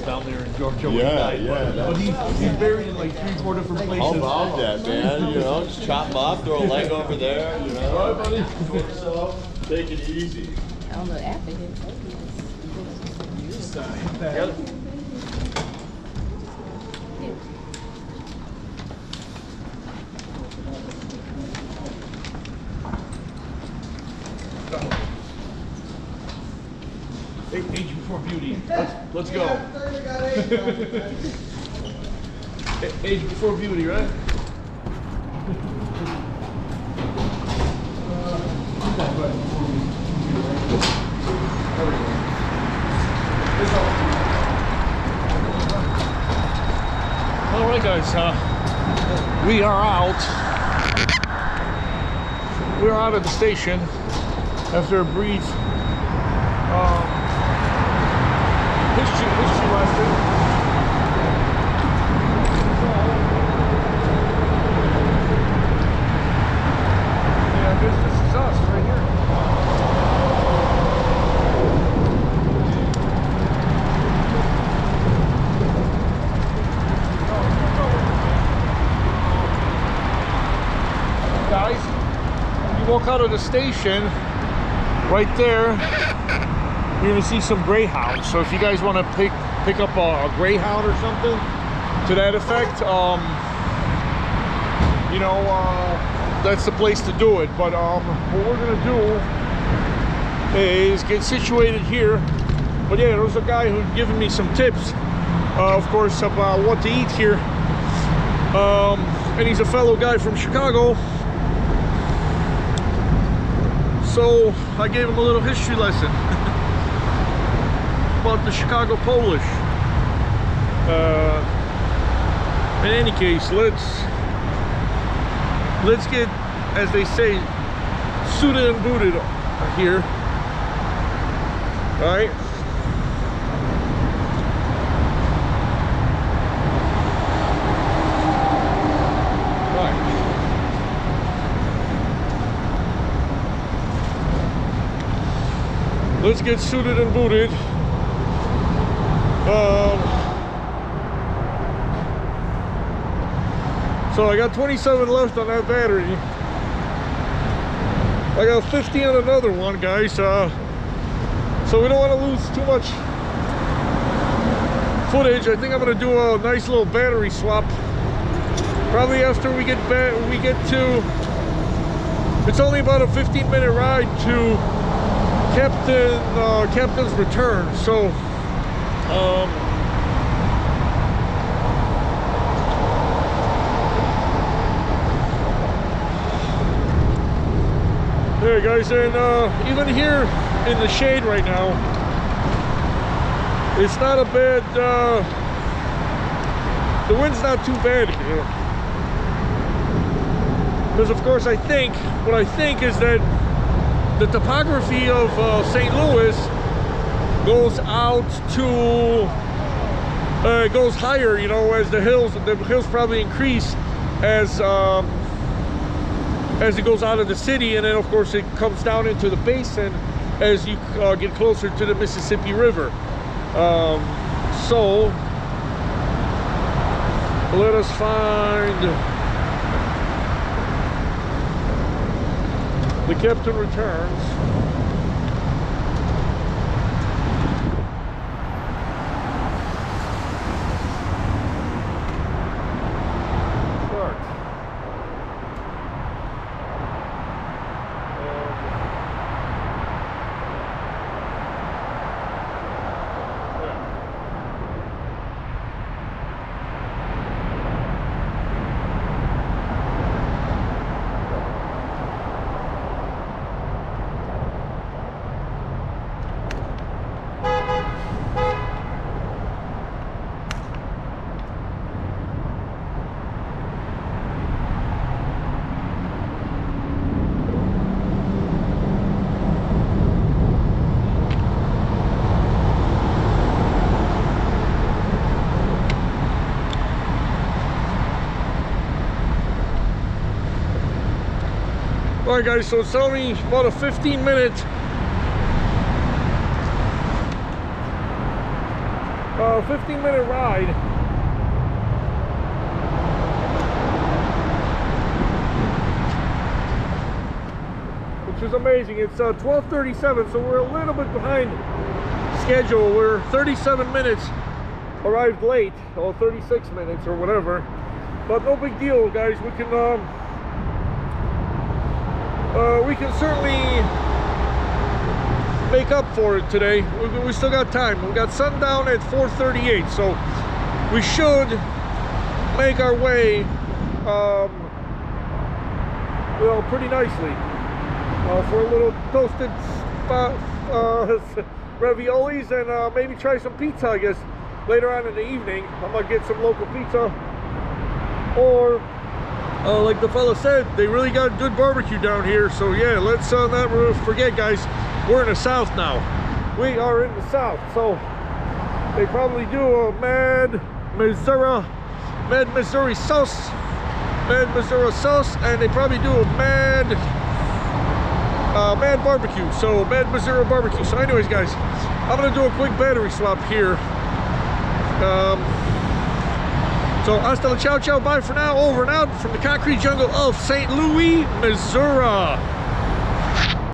down there in Georgia when he Yeah, died. yeah. But he's buried in like 3-4 different places. How about that, man? You know, just chop him off, throw a leg over there, you know. All right, buddy. Take it easy. I don't know, after him. Got it. Age before beauty. Let's go. Age before beauty, right? All right, guys. We are out. We're out of the station after a brief history lesson. Yeah, this is us right here. Guys, you walk out of the station, right there, you're gonna see some Greyhounds. So if you guys want to pick up a Greyhound or something to that effect, you know, that's the place to do it. But what we're gonna do is get situated here. But yeah, there was a guy who'd given me some tips, of course, about what to eat here. And he's a fellow guy from Chicago. So I gave him a little history lesson about the Chicago Polish. In any case, let's get, as they say, suited and booted here. All right. Let's get suited and booted. So I got 27 left on that battery. I got 50 on another one, guys. So we don't want to lose too much footage. I think I'm gonna do a nice little battery swap. Probably after we get to. It's only about a 15-minute ride to Captain's Return. So there, guys, and even here in the shade right now, it's not a bad. The wind's not too bad here, because of course what I think is that the topography of St. Louis goes out to goes higher, you know, as the hills probably increase as it goes out of the city, and then of course it comes down into the basin as you get closer to the Mississippi River. So let us find the Captain Returns. All right, guys, so it's only about a 15-minute 15-minute ride. Which is amazing. It's 12:37, so we're a little bit behind schedule. We're 37 minutes arrived late, or 36 minutes or whatever, but no big deal, guys. We can certainly make up for it today. We still got time. We got sundown at 4:38, so we should make our way well, pretty nicely. For a little toasted raviolis and maybe try some pizza, I guess, later on in the evening. I might get some local pizza, or like the fella said, they really got good barbecue down here. So yeah, let's not forget, guys, we're in the South now. We are in the South, so they probably do a Mad Missouri sauce, and they probably do a Mad barbecue, so Mad Missouri barbecue. So anyways, guys, I'm gonna do a quick battery swap here. So hasta la ciao ciao, bye for now, over and out from the concrete jungle of St. Louis, Missouri.